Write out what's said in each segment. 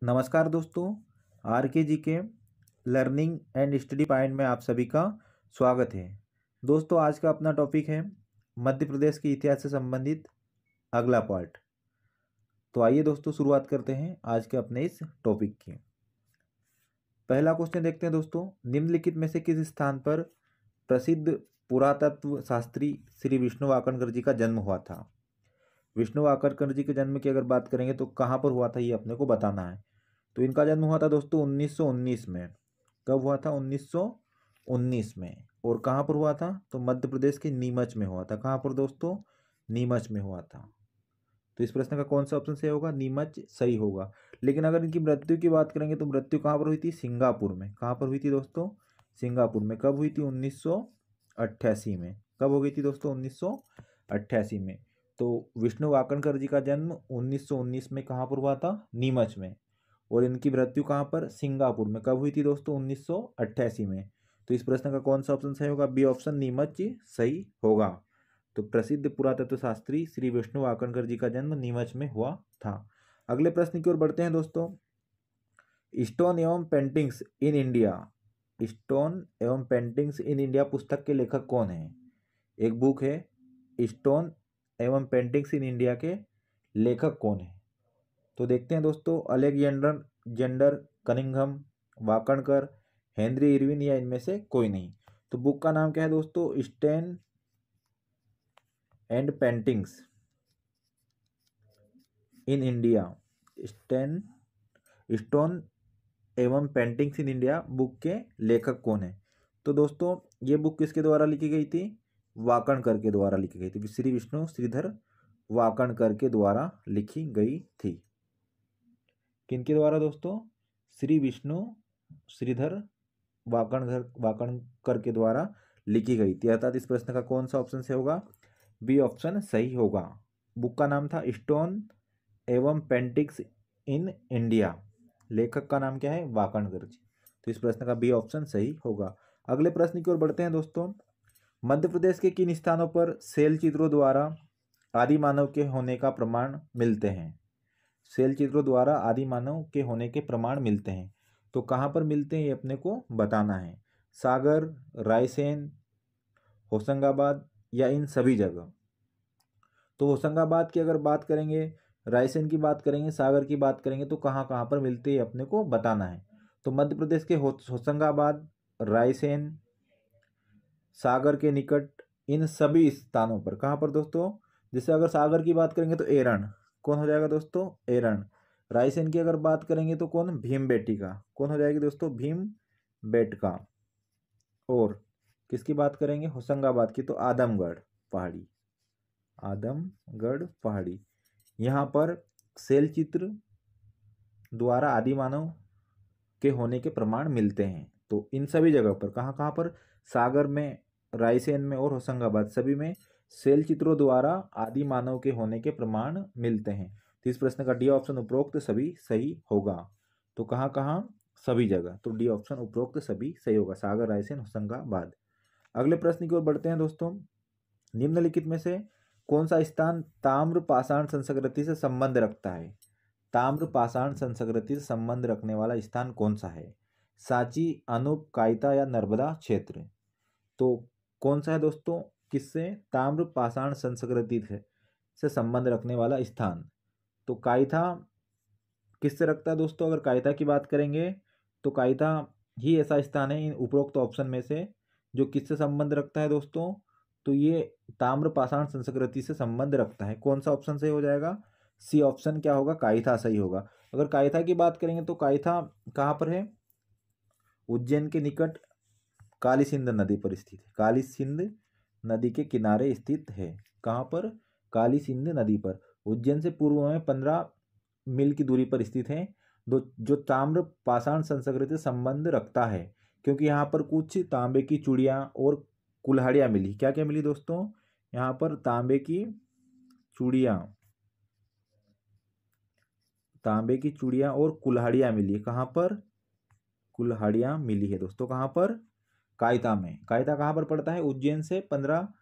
नमस्कार दोस्तों। आर के जी के लर्निंग एंड स्टडी पॉइंट में आप सभी का स्वागत है। दोस्तों, आज का अपना टॉपिक है मध्य प्रदेश के इतिहास से संबंधित अगला पार्ट। तो आइए दोस्तों, शुरुआत करते हैं आज के अपने इस टॉपिक की। पहला क्वेश्चन देखते हैं दोस्तों। निम्नलिखित में से किस स्थान पर प्रसिद्ध पुरातत्व शास्त्री श्री विष्णु वाकणकर जी का जन्म हुआ था? विष्णु वाकणकर जी के जन्म की अगर बात करेंगे तो कहाँ पर हुआ था, ये अपने को बताना है। तो इनका जन्म हुआ था दोस्तों 1919 में। कब हुआ था? 1919 में। और कहाँ पर हुआ था? तो मध्य प्रदेश के नीमच में हुआ था। कहाँ पर दोस्तों? नीमच में हुआ था। तो इस प्रश्न का कौन सा ऑप्शन सही होगा? नीमच सही होगा। लेकिन अगर इनकी मृत्यु की बात करेंगे तो मृत्यु कहाँ पर हुई थी? सिंगापुर में। कहाँ पर हुई थी दोस्तों? सिंगापुर में। कब हुई थी? 1988 में। कब हो गई थी दोस्तों? 1988 में। तो विष्णु वाकणकर जी का जन्म 1919 में कहाँ पर हुआ था? नीमच में। और इनकी मृत्यु कहाँ पर? सिंगापुर में। कब हुई थी दोस्तों? 1988 में। तो इस प्रश्न का कौन सा ऑप्शन सही होगा? बी ऑप्शन नीमच सही होगा। तो प्रसिद्ध पुरातत्व शास्त्री श्री विष्णु वाकणकर जी का जन्म नीमच में हुआ था। अगले प्रश्न की ओर बढ़ते हैं दोस्तों। स्टोन एवं पेंटिंग्स इन इंडिया, स्टोन एवं पेंटिंग्स इन इंडिया पुस्तक के लेखक कौन है? एक बुक है स्टोन एवं पेंटिंग्स इन इंडिया के लेखक कौन है? तो देखते हैं दोस्तों। Alexander gender Cunningham, Wakankar, Henry Irwin या इनमें से कोई नहीं। तो बुक का नाम क्या है दोस्तों? Stain and paintings in India. Stone एवं पेंटिंग्स इन इंडिया बुक के लेखक कौन है? तो दोस्तों, ये बुक किसके द्वारा लिखी गई थी? वाकणकर के द्वारा लिखी गई थी। श्री विष्णु श्रीधर वाकणकर के द्वारा लिखी गई थी। किनके द्वारा दोस्तों? श्री विष्णु श्रीधर वाकणकर के द्वारा लिखी गई थी। अर्थात इस प्रश्न का कौन सा ऑप्शन से होगा? बी ऑप्शन सही होगा। बुक का नाम था स्टोन एवं पेंटिंग्स इन इंडिया। लेखक का नाम क्या है? वाकणकर जी। तो इस प्रश्न का बी ऑप्शन सही होगा। अगले प्रश्न की ओर बढ़ते हैं दोस्तों। मध्य प्रदेश के किन स्थानों पर शैल चित्रों द्वारा आदि मानव के होने का प्रमाण मिलते हैं? शैल चित्रों द्वारा आदि मानव के होने के प्रमाण मिलते हैं। तो कहाँ पर मिलते हैं, ये अपने को बताना है। सागर, रायसेन, होशंगाबाद या इन सभी जगह। तो होशंगाबाद की अगर बात करेंगे, रायसेन की बात करेंगे, सागर की बात करेंगे, तो कहाँ कहाँ पर मिलते हैं अपने को बताना है। तो मध्य प्रदेश के होशंगाबाद, रायसेन, सागर के निकट, इन सभी स्थानों पर। कहाँ पर दोस्तों? जैसे अगर सागर की बात करेंगे तो एरन। कौन हो जाएगा दोस्तों? एरन। रायसेन की अगर बात करेंगे तो कौन? भीम बेटिका। कौन हो जाएगी दोस्तों? भीम बेटका। और किसकी बात करेंगे? होशंगाबाद की तो आदमगढ़ पहाड़ी। आदमगढ़ पहाड़ी। यहाँ पर शैल चित्र द्वारा आदि मानव के होने के प्रमाण मिलते हैं। तो इन सभी जगह पर, कहाँ कहाँ पर? सागर में, रायसेन में और होशंगाबाद, सभी में शैल चित्रों द्वारा आदि मानव के होने के प्रमाण मिलते हैं। तो इस प्रश्न का डी ऑप्शन उपरोक्त सभी सही होगा। तो कहाँ कहाँ? सभी जगह। तो डी ऑप्शन उपरोक्त सभी सही होगा। सागर, रायसेन, होशंगाबाद। अगले प्रश्न की ओर बढ़ते हैं दोस्तों। निम्नलिखित में से कौन सा स्थान ताम्र पाषाण संस्कृति से संबंध रखता है? ताम्र पाषाण संस्कृति से संबंध रखने वाला स्थान कौन सा है? सांची, अनूप, कायता या नर्मदा क्षेत्र। तो कौन सा है दोस्तों? किससे? ताम्र पाषाण संस्कृति से संबंध रखने वाला स्थान। तो कायता किससे रखता है दोस्तों? अगर कायता की बात करेंगे तो कायता ही ऐसा स्थान है इन उपरोक्त ऑप्शन में से जो किससे संबंध रखता है दोस्तों? तो ये ताम्र पाषाण संस्कृति से संबंध रखता है। कौन सा ऑप्शन सही हो जाएगा? सी ऑप्शन क्या होगा? कायता सही होगा। अगर कायता की बात करेंगे तो कायता कहाँ पर है? उज्जैन के निकट काली सिंध नदी पर स्थित है। काली सिंध नदी के किनारे स्थित है। कहाँ पर? काली सिंध नदी पर। उज्जैन से पूर्व में 15 मील की दूरी पर स्थित है। जो ताम्र पाषाण संस्कृति से संबंध रखता है, क्योंकि यहाँ पर कुछ तांबे की चूड़ियाँ और कुल्हाड़ियाँ मिली। क्या क्या मिली दोस्तों? यहाँ पर तांबे की चूड़ियाँ और कुल्हाड़ियाँ मिली। कहाँ पर? कुल्हाड़ियाँ मिली है दोस्तों। कहाँ पर? कायता में। कायता कहाँ पर पड़ता है? उज्जैन से 15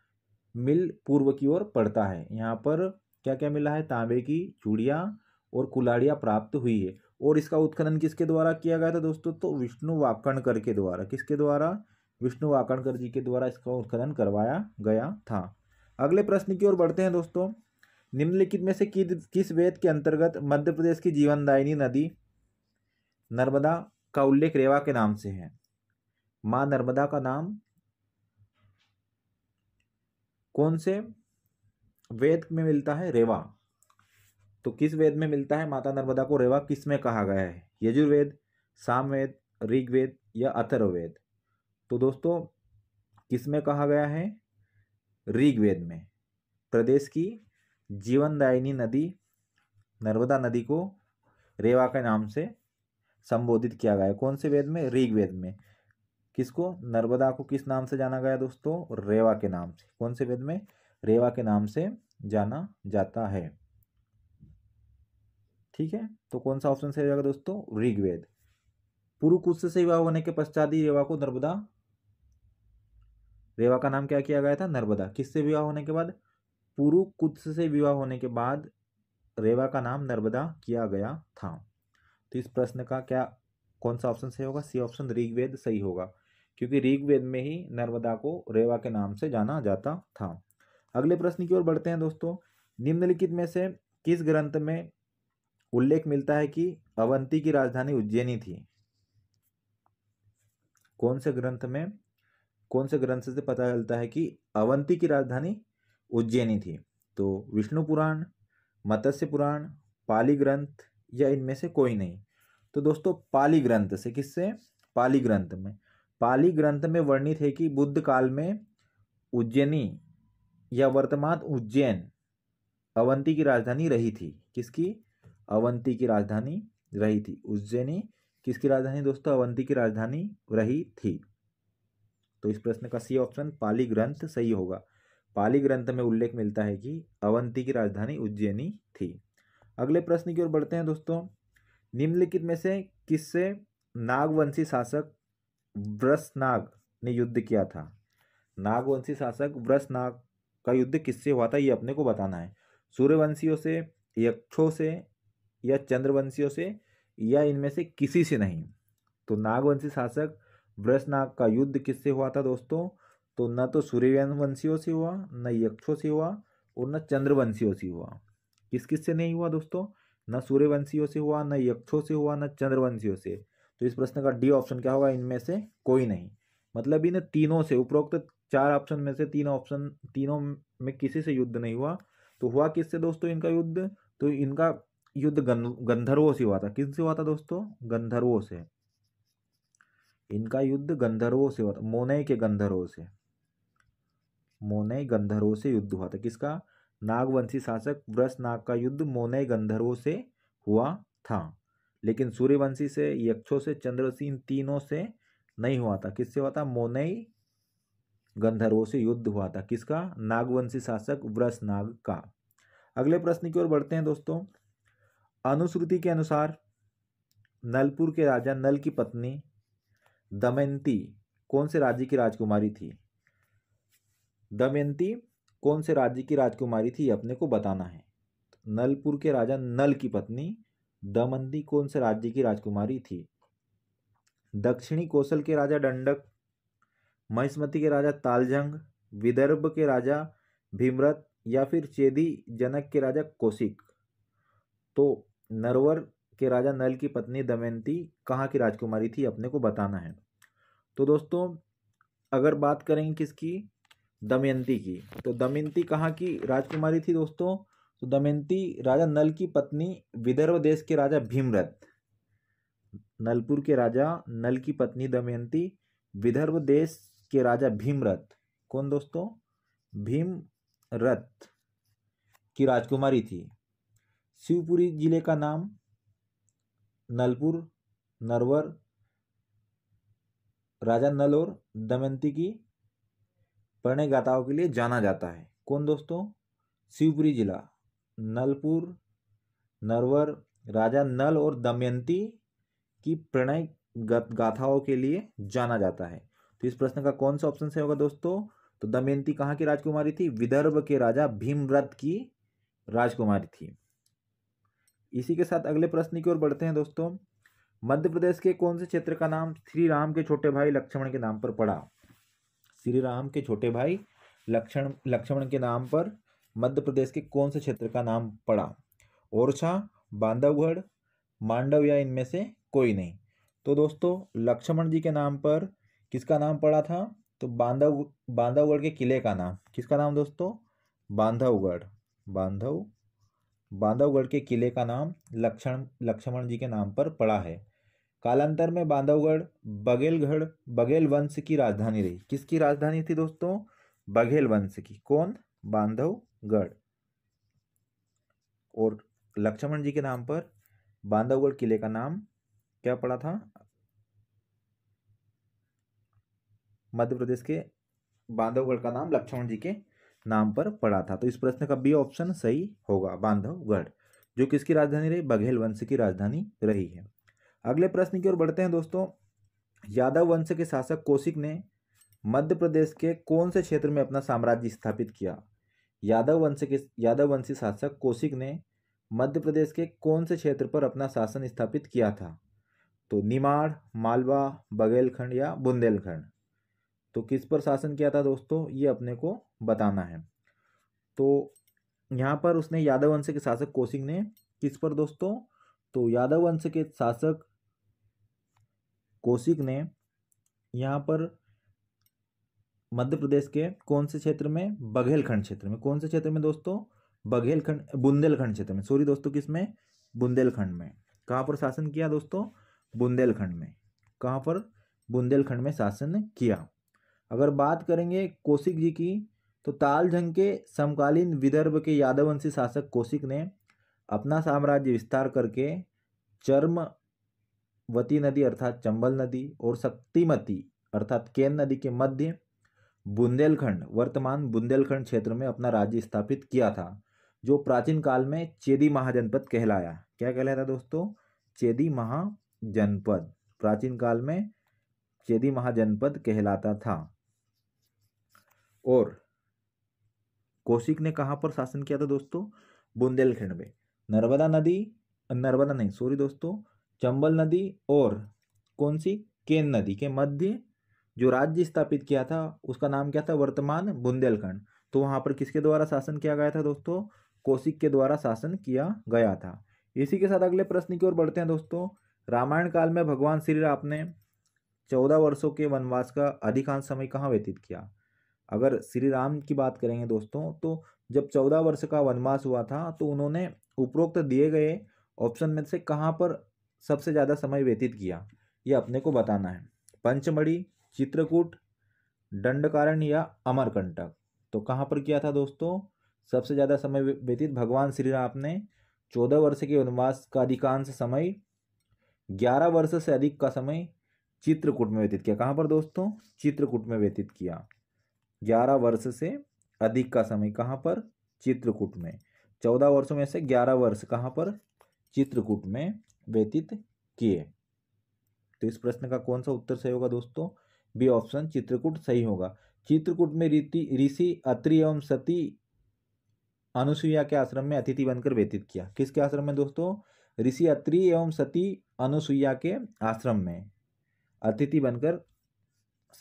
मील पूर्व की ओर पड़ता है। यहाँ पर क्या क्या मिला है? तांबे की चूड़ियाँ और कुल्हाड़ियाँ प्राप्त हुई है। और इसका उत्खनन किसके द्वारा किया गया था दोस्तों? तो विष्णु वाकणकर के द्वारा। किसके द्वारा? विष्णु वाकणकर जी के द्वारा इसका उत्खनन करवाया गया था। अगले प्रश्न की ओर बढ़ते हैं दोस्तों। निम्नलिखित में से किस वेद के अंतर्गत मध्य प्रदेश की जीवनदायिनी नदी नर्मदा का उल्लेख रेवा के नाम से है? माँ नर्मदा का नाम कौन से वेद में मिलता है? रेवा। तो किस वेद में मिलता है माता नर्मदा को रेवा? किस में कहा गया है? यजुर्वेद, सामवेद, ऋग्वेद या अथर्ववेद? तो दोस्तों किस में कहा गया है? ऋग्वेद में। प्रदेश की जीवनदायिनी नदी नर्मदा नदी को रेवा के नाम से संबोधित किया गया है। कौन से वेद में? ऋग्वेद में। किसको? नर्मदा को किस नाम से जाना गया दोस्तों? रेवा के नाम से। कौन से वेद में? रेवा के नाम से जाना जाता है। ठीक है, तो कौन सा ऑप्शन सही होगा दोस्तों? ऋग्वेद। पुरुकुत्स से विवाह होने के पश्चात ही रेवा को नर्मदा, रेवा का नाम क्या किया गया था? नर्मदा। किससे विवाह होने के बाद? पुरुकुत्स से विवाह होने के बाद रेवा का नाम नर्मदा किया गया था। तो इस प्रश्न का क्या कौन सा ऑप्शन सही होगा? सी ऑप्शन ऋग्वेद सही होगा, क्योंकि ऋग्वेद में ही नर्मदा को रेवा के नाम से जाना जाता था। अगले प्रश्न की ओर बढ़ते हैं दोस्तों। निम्नलिखित में से किस ग्रंथ में उल्लेख मिलता है कि अवंती की राजधानी उज्जैनी थी? कौन से ग्रंथ से पता चलता है कि अवंती की राजधानी उज्जैनी थी? तो विष्णु पुराण, मत्स्य पुराण, पाली ग्रंथ या इनमें से कोई नहीं? तो दोस्तों पाली ग्रंथ से। किससे? पाली ग्रंथ में। पाली ग्रंथ में वर्णित है कि बुद्ध काल में उज्जैनी या वर्तमान उज्जैन अवंती की राजधानी रही थी। किसकी? अवंती की राजधानी रही थी। उज्जैनी किसकी राजधानी दोस्तों? अवंती की राजधानी रही थी। तो इस प्रश्न का सी ऑप्शन पाली ग्रंथ सही होगा। पाली ग्रंथ में उल्लेख मिलता है कि अवंती की राजधानी उज्जैनी थी। अगले प्रश्न की ओर बढ़ते हैं दोस्तों। निम्नलिखित में से किससे नागवंशी शासक वृषनाग ने युद्ध किया था? नागवंशी शासक वृषनाग का युद्ध किससे हुआ था? ये अपने को बताना है। सूर्यवंशियों से, यक्षों से या चंद्रवंशियों से या इनमें से किसी से नहीं? तो नागवंशी शासक वृषनाग का युद्ध किससे हुआ था दोस्तों? तो न तो सूर्यवंशियों से हुआ, न यक्षों से हुआ और न चंद्रवंशियों से हुआ। किस किस से नहीं हुआ दोस्तों? न सूर्यवंशियों से हुआ, न यक्षों से हुआ, न चंद्रवंशियों से। तो इस प्रश्न का डी ऑप्शन क्या होगा? इनमें से कोई नहीं। मतलब इन तीनों से, उपरोक्त चार ऑप्शन में से तीनों में किसी से युद्ध नहीं हुआ। तो हुआ किससे दोस्तों इनका युद्ध? तो इनका युद्ध गंधर्वों से हुआ था। किससे हुआ था दोस्तों? गंधर्वों से। इनका युद्ध गंधर्वों से हुआ था। मोनय के गंधर्वों से। मोनय गंधर्वों से युद्ध हुआ था। किसका? नागवंशी शासक वृषनाग का युद्ध मोनय गंधर्वों से हुआ था। लेकिन सूर्यवंशी से, यक्षों से, चंद्रवंशी इन तीनों से नहीं हुआ था। किससे हुआ था? मोनय गंधर्वों से युद्ध हुआ था। किसका? नागवंशी शासक वृषनाग का। अगले प्रश्न की ओर बढ़ते हैं दोस्तों। अनुश्रुति के अनुसार नलपुर के राजा नल की पत्नी दमयंती कौन से राज्य की राजकुमारी थी? दमयंती कौन से राज्य की राजकुमारी थी? अपने को बताना है। नलपुर के राजा नल की पत्नी दमयंती कौन से राज्य की राजकुमारी थी? दक्षिणी कौशल के राजा दंडक, महिष्मति के राजा तालजंग, विदर्भ के राजा भीमरथ या फिर चेदी जनक के राजा कौशिक? तो नरवर के राजा नल की पत्नी दमयंती कहाँ की राजकुमारी थी? अपने को बताना है। तो दोस्तों अगर बात करेंगे किसकी? दमयंती की। तो दमयंती कहाँ की राजकुमारी थी दोस्तों? तो दमयंती राजा नल की पत्नी विदर्भ देश के राजा भीमरथ। नलपुर के राजा नल की पत्नी दमयंती विदर्भ देश के राजा भीमरथ, कौन दोस्तों? भीमरथ की राजकुमारी थी। शिवपुरी जिले का नाम नलपुर, नरवर, राजा नल और दमयंती की प्रणय गाथाओं के लिए जाना जाता है। कौन दोस्तों? शिवपुरी जिला, नलपुर, नरवर, राजा नल और दमयंती की प्रणय गाथाओं के लिए जाना जाता है। तो इस प्रश्न का कौन सा ऑप्शन सही होगा दोस्तों? तो दमयंती कहाँ की राजकुमारी थी? विदर्भ के राजा भीमरथ की राजकुमारी थी। इसी के साथ अगले प्रश्न की ओर बढ़ते हैं दोस्तों। मध्य प्रदेश के कौन से क्षेत्र का नाम श्री राम के छोटे भाई लक्ष्मण के नाम पर पड़ा? श्री राम के छोटे भाई लक्ष्मण के नाम पर मध्य प्रदेश के कौन से क्षेत्र का नाम पड़ा? ओरछा, बांधवगढ़, मांडव या इनमें से कोई नहीं। तो दोस्तों लक्ष्मण जी के नाम पर किसका नाम पड़ा था? तो बांधवगढ़ के किले का नाम, किसका नाम दोस्तों? बांधवगढ़। बांधवगढ़ के किले का नाम लक्ष्मण जी के नाम पर पड़ा है। कालांतर में बांधवगढ़ बघेल वंश की राजधानी रही। किसकी राजधानी थी दोस्तों? बघेल वंश की। कौन? बांधवगढ़। और लक्ष्मण जी के नाम पर बांधवगढ़ किले का नाम क्या पड़ा था? मध्य प्रदेश के बांधवगढ़ का नाम लक्ष्मण जी के नाम पर पड़ा था। तो इस प्रश्न का बी ऑप्शन सही होगा, बांधवगढ़, जो किसकी राजधानी रही? बघेल वंश की राजधानी रही है। अगले प्रश्न की ओर बढ़ते हैं दोस्तों। यादव वंश के शासक कौशिक ने मध्य प्रदेश के कौन से क्षेत्र में अपना साम्राज्य स्थापित किया? यादव वंशी शासक कौशिक ने मध्य प्रदेश के कौन से क्षेत्र पर अपना शासन स्थापित किया था? तो निमाड़, मालवा, बघेलखंड या बुंदेलखंड। तो किस पर शासन किया था दोस्तों, ये अपने को बताना है। तो यहाँ पर उसने यादव वंश के शासक कौशिक ने किस पर दोस्तों? तो यादव वंश के शासक कौशिक ने यहाँ पर मध्य प्रदेश के कौन से क्षेत्र में? बघेलखंड क्षेत्र में। कौन से क्षेत्र में दोस्तों? बुंदेलखंड क्षेत्र में। सॉरी दोस्तों, किस में? बुंदेलखंड में। कहाँ पर शासन किया दोस्तों? बुंदेलखंड में। कहाँ पर? बुंदेलखंड में शासन किया। अगर बात करेंगे कौशिक जी की, तो तालजंग के समकालीन विदर्भ के यादववंशी शासक कौशिक ने अपना साम्राज्य विस्तार करके चर्मवती नदी अर्थात चंबल नदी और शक्तिमती अर्थात केन नदी के मध्य बुंदेलखंड, वर्तमान बुंदेलखंड क्षेत्र में अपना राज्य स्थापित किया था, जो प्राचीन काल में चेदी महाजनपद कहलाया। क्या कहलाया दोस्तों? चेदी महाजनपद। प्राचीन काल में चेदी महाजनपद कहलाता था। और कौशिक ने कहाँ पर शासन किया था दोस्तों? बुंदेलखंड में। चंबल नदी और कौन सी? केन नदी के मध्य जो राज्य स्थापित किया था उसका नाम क्या था? वर्तमान बुंदेलखंड। तो वहां पर किसके द्वारा शासन किया गया था दोस्तों? कौशिक के द्वारा शासन किया गया था। इसी के साथ अगले प्रश्न की ओर बढ़ते हैं दोस्तों। रामायण काल में भगवान श्री राम ने 14 वर्षों के वनवास का अधिकांश समय कहाँ व्यतीत किया? अगर श्री राम की बात करेंगे दोस्तों, तो जब 14 वर्ष का वनवास हुआ था तो उन्होंने उपरोक्त दिए गए ऑप्शन में से कहाँ पर सबसे ज़्यादा समय व्यतीत किया, ये अपने को बताना है। पंचमढ़ी, चित्रकूट, दंडकारण्य या अमरकंटक। तो कहाँ पर किया था दोस्तों? सबसे ज़्यादा समय व्यतीत भगवान श्री राम ने 14 वर्ष के वनवास का अधिकांश समय 11 वर्ष से अधिक का समय चित्रकूट में व्यतीत किया। कहाँ पर दोस्तों? चित्रकूट में व्यतीत किया। 11 वर्ष से अधिक का समय कहाँ पर? चित्रकूट में। 14 वर्षों में से 11 वर्ष कहाँ पर? चित्रकूट में व्यतीत किए। तो इस प्रश्न का कौन सा उत्तर सही होगा दोस्तों? बी ऑप्शन, चित्रकूट सही होगा। चित्रकूट में ऋषि अत्रि एवं सती अनुसुईया के आश्रम में अतिथि बनकर व्यतीत किया। किसके आश्रम में दोस्तों? ऋषि अत्रि एवं सती अनुसुईया के आश्रम में अतिथि बनकर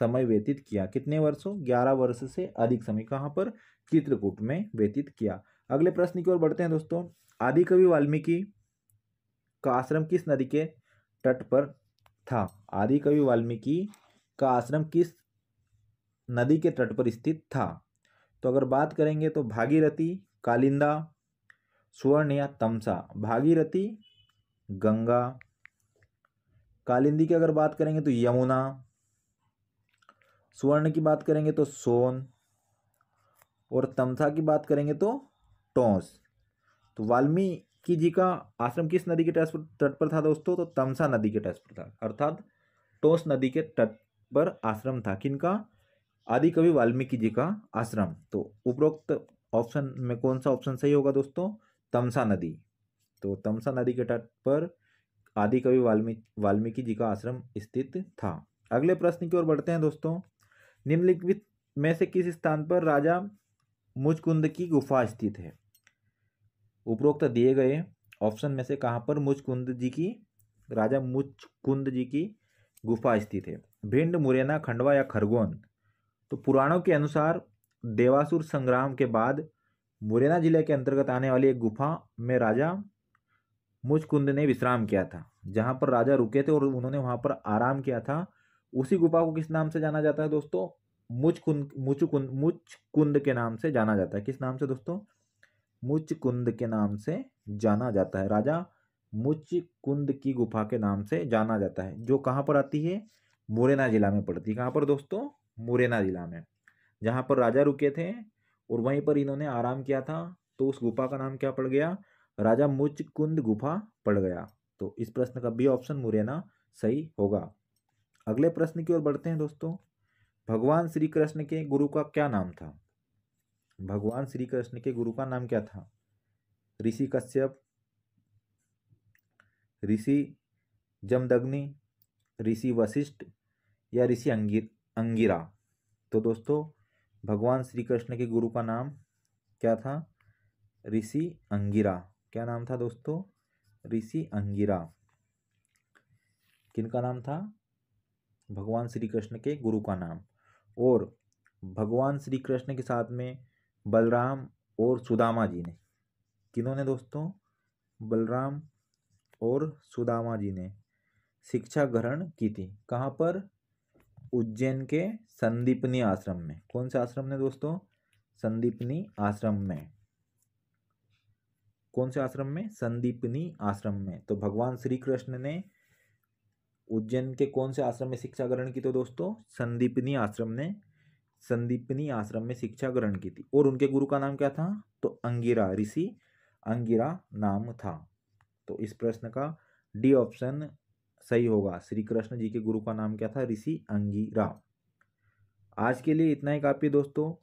समय व्यतीत किया। कितने वर्षों? 11 वर्ष से अधिक समय कहाँ पर? चित्रकूट में व्यतीत किया। अगले प्रश्न की ओर बढ़ते हैं दोस्तों। आदिकवि वाल्मीकि का आश्रम किस नदी के तट पर था? आदिकवि वाल्मीकि का आश्रम किस नदी के तट पर स्थित था? तो अगर बात करेंगे तो भागीरथी, कालिंदा, स्वर्ण या तमसा। भागीरथी गंगा, कालिंदी की अगर बात करेंगे तो यमुना, स्वर्ण की बात करेंगे तो सोन और तमसा की बात करेंगे तो टोंस। तो वाल्मीकि जी का आश्रम किस नदी के तट पर था दोस्तों? तो तमसा नदी के तट पर था, अर्थात टोंस नदी के तट पर आश्रम था। किनका? आदिकवि वाल्मीकि जी का आश्रम। तो उपरोक्त ऑप्शन में कौन सा ऑप्शन सही होगा दोस्तों? तमसा नदी। तो तमसा नदी के तट पर आदिकवि वाल्मीकि जी का आश्रम स्थित था। अगले प्रश्न की ओर बढ़ते हैं दोस्तों। निम्नलिखित में से किस स्थान पर राजा मुचकुंद की गुफा स्थित है? उपरोक्त दिए गए ऑप्शन में से कहाँ पर मुचकुंद जी की, राजा मुचकुंद जी की गुफा स्थित है? भिंड, मुरैना, खंडवा या खरगोन? तो पुराणों के अनुसार देवासुर संग्राम के बाद मुरैना जिले के अंतर्गत आने वाली एक गुफा में राजा मुचकुंद ने विश्राम किया था। जहां पर राजा रुके थे और उन्होंने वहां पर आराम किया था, उसी गुफा को किस नाम से जाना जाता है दोस्तों? मुचकुंद के नाम से जाना जाता है। किस नाम से दोस्तों? मुचकुंद के नाम से जाना जाता है। राजा मुचकुंद की गुफा के नाम से जाना जाता है, जो कहाँ पर आती है? मुरैना जिला में पड़ती है। कहाँ पर दोस्तों? मुरैना जिला में, जहाँ पर राजा रुके थे और वहीं पर इन्होंने आराम किया था, तो उस गुफा का नाम क्या पड़ गया? राजा मुचकुंद गुफा पड़ गया। तो इस प्रश्न का बी ऑप्शन मुरैना सही होगा। अगले प्रश्न की ओर बढ़ते हैं दोस्तों। भगवान श्री कृष्ण के गुरु का क्या नाम था? भगवान श्री कृष्ण के गुरु का नाम क्या था? ऋषि कश्यप, ऋषि जमदग्नि, ऋषि वशिष्ठ या ऋषि अंगिरा? तो दोस्तों भगवान श्री कृष्ण के गुरु का नाम क्या था? ऋषि अंगिरा। क्या नाम था दोस्तों? ऋषि अंगिरा। किनका नाम था? भगवान श्री कृष्ण के गुरु का नाम। और भगवान श्री कृष्ण के साथ में बलराम और सुदामा जी ने, किन्होंने दोस्तों? बलराम और सुदामा जी ने शिक्षा ग्रहण की थी। कहाँ पर? उज्जैन के संदीपनी आश्रम में। कौन से आश्रम में दोस्तों? संदीपनी आश्रम में। कौन से आश्रम में? संदीपनी आश्रम में। तो भगवान श्री कृष्ण ने उज्जैन के कौन से आश्रम में शिक्षा ग्रहण की? तो दोस्तों संदीपनी आश्रम ने, संदीपनी आश्रम में शिक्षा ग्रहण की थी। और उनके गुरु का नाम क्या था? तो अंगिरा, ऋषि अंगिरा नाम था। तो इस प्रश्न का डी ऑप्शन सही होगा। श्री कृष्ण जी के गुरु का नाम क्या था? ऋषि अंगिरा। आज के लिए इतना ही काफ़ी दोस्तों,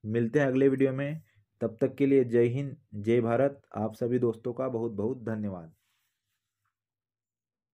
मिलते हैं अगले वीडियो में। तब तक के लिए जय हिंद, जय भारत। आप सभी दोस्तों का बहुत बहुत धन्यवाद।